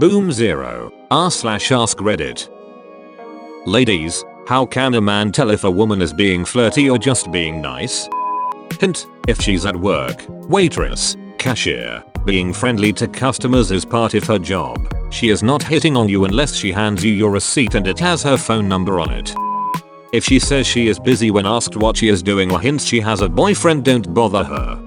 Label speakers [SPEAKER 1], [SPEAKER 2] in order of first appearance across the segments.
[SPEAKER 1] Boom 0. r/AskReddit. Ladies, how can a man tell if a woman is being flirty or just being nice? Hint, if she's at work, waitress, cashier, being friendly to customers is part of her job. She is not hitting on you unless she hands you your receipt and it has her phone number on it. If she says she is busy when asked what she is doing or hints she has a boyfriend, don't bother her.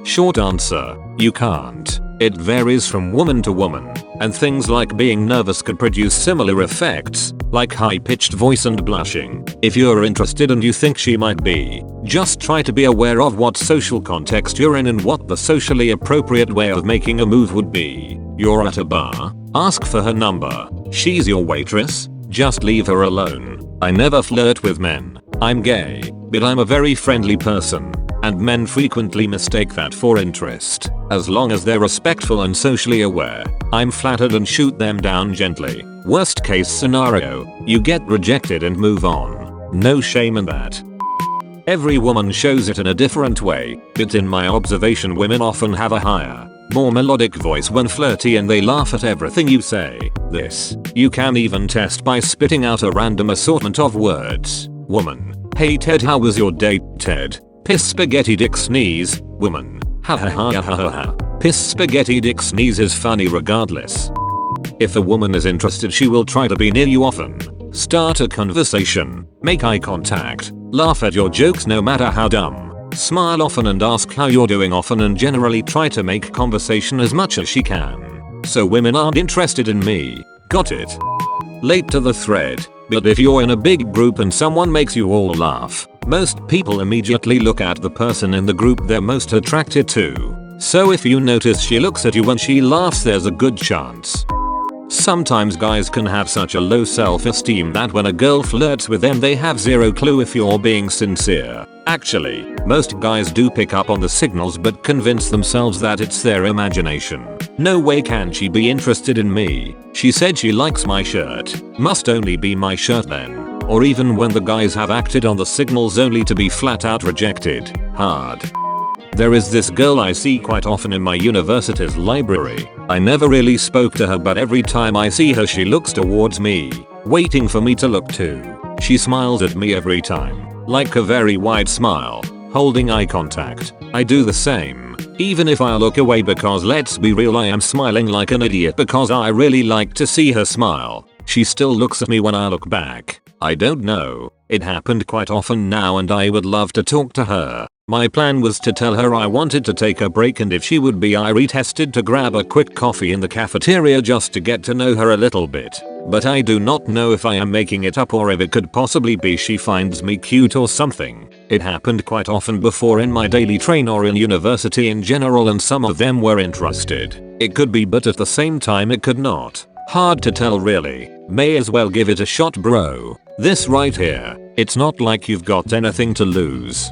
[SPEAKER 1] Short answer, you can't. It varies from woman to woman, and things like being nervous could produce similar effects, like high-pitched voice and blushing. If you're interested and you think she might be, just try to be aware of what social context you're in and what the socially appropriate way of making a move would be. You're at a bar, ask for her number. She's your waitress, just leave her alone. I never flirt with men. I'm gay, but I'm a very friendly person, and men frequently mistake that for interest. As long as they're respectful and socially aware, I'm flattered and shoot them down gently. Worst case scenario, you get rejected and move on. No shame in that. Every woman shows it in a different way, but in my observation women often have a higher, more melodic voice when flirty and they laugh at everything you say. This, you can even test by spitting out a random assortment of words. Woman: hey Ted, how was your date? Ted: piss spaghetti dick sneeze. Woman: ha ha ha ha ha ha. Piss spaghetti dick sneeze is funny regardless. If a woman is interested, she will try to be near you often. Start a conversation, make eye contact, laugh at your jokes no matter how dumb, smile often and ask how you're doing often, and generally try to make conversation as much as she can. So women aren't interested in me. Got it? Late to the thread, but if you're in a big group and someone makes you all laugh, most people immediately look at the person in the group they're most attracted to. So if you notice she looks at you when she laughs, there's a good chance. Sometimes guys can have such a low self-esteem that when a girl flirts with them they have zero clue if you're being sincere. Actually, most guys do pick up on the signals but convince themselves that it's their imagination. No way can she be interested in me. She said she likes my shirt. Must only be my shirt then. Or even when the guys have acted on the signals only to be flat out rejected. Hard. There is this girl I see quite often in my university's library. I never really spoke to her, but every time I see her she looks towards me, waiting for me to look too. She smiles at me every time, like a very wide smile, holding eye contact. I do the same, even if I look away, because let's be real, I am smiling like an idiot because I really like to see her smile. She still looks at me when I look back. I don't know, it happened quite often now and I would love to talk to her. My plan was to tell her I wanted to take a break and if she would be tested to grab a quick coffee in the cafeteria just to get to know her a little bit. But I do not know if I am making it up or if it could possibly be she finds me cute or something. It happened quite often before in my daily train or in university in general, and some of them were interested. It could be, but at the same time it could not. Hard to tell really. May as well give it a shot, bro. This right here, it's not like you've got anything to lose.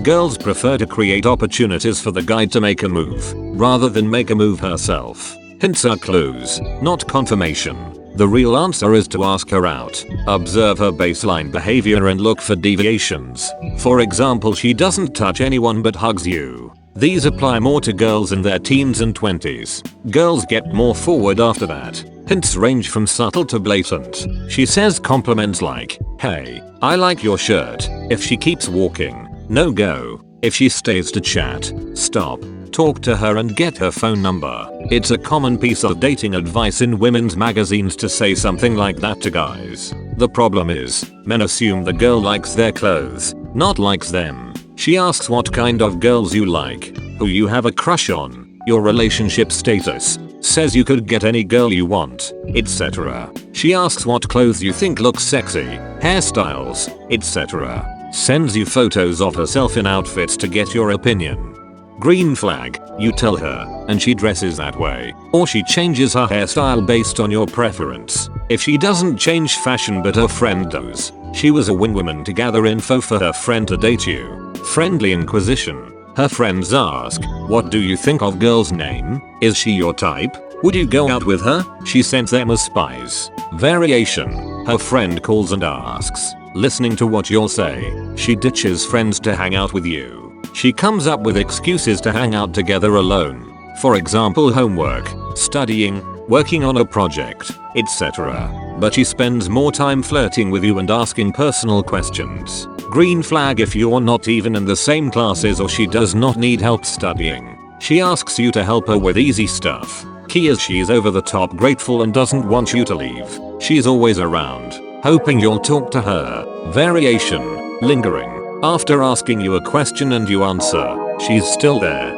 [SPEAKER 1] Girls prefer to create opportunities for the guy to make a move, rather than make a move herself. Hints are clues, not confirmation. The real answer is to ask her out, observe her baseline behavior and look for deviations. For example, she doesn't touch anyone but hugs you. These apply more to girls in their teens and 20s. Girls get more forward after that. Hints range from subtle to blatant. She says compliments like, hey, I like your shirt. If she keeps walking, no go. If she stays to chat, stop. Talk to her and get her phone number. It's a common piece of dating advice in women's magazines to say something like that to guys. The problem is, men assume the girl likes their clothes, not likes them. She asks what kind of girls you like, who you have a crush on, your relationship status, says you could get any girl you want, etc. She asks what clothes you think look sexy, hairstyles, etc. Sends you photos of herself in outfits to get your opinion. Green flag, you tell her, and she dresses that way. Or she changes her hairstyle based on your preference. If she doesn't change fashion but her friend does, she was a win-woman to gather info for her friend to date you. Friendly inquisition. Her friends ask, what do you think of girl's name? Is she your type? Would you go out with her? She sends them as spies. Variation. Her friend calls and asks, listening to what you'll say. She ditches friends to hang out with you. She comes up with excuses to hang out together alone. For example, homework, studying, working on a project, etc. But she spends more time flirting with you and asking personal questions. Green flag if you're not even in the same classes or she does not need help studying. She asks you to help her with easy stuff. Key is she's over the top grateful and doesn't want you to leave. She's always around, hoping you'll talk to her. Variation, lingering. After asking you a question and you answer, she's still there.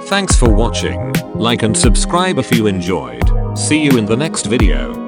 [SPEAKER 1] Thanks for watching. Like and subscribe if you enjoyed. See you in the next video.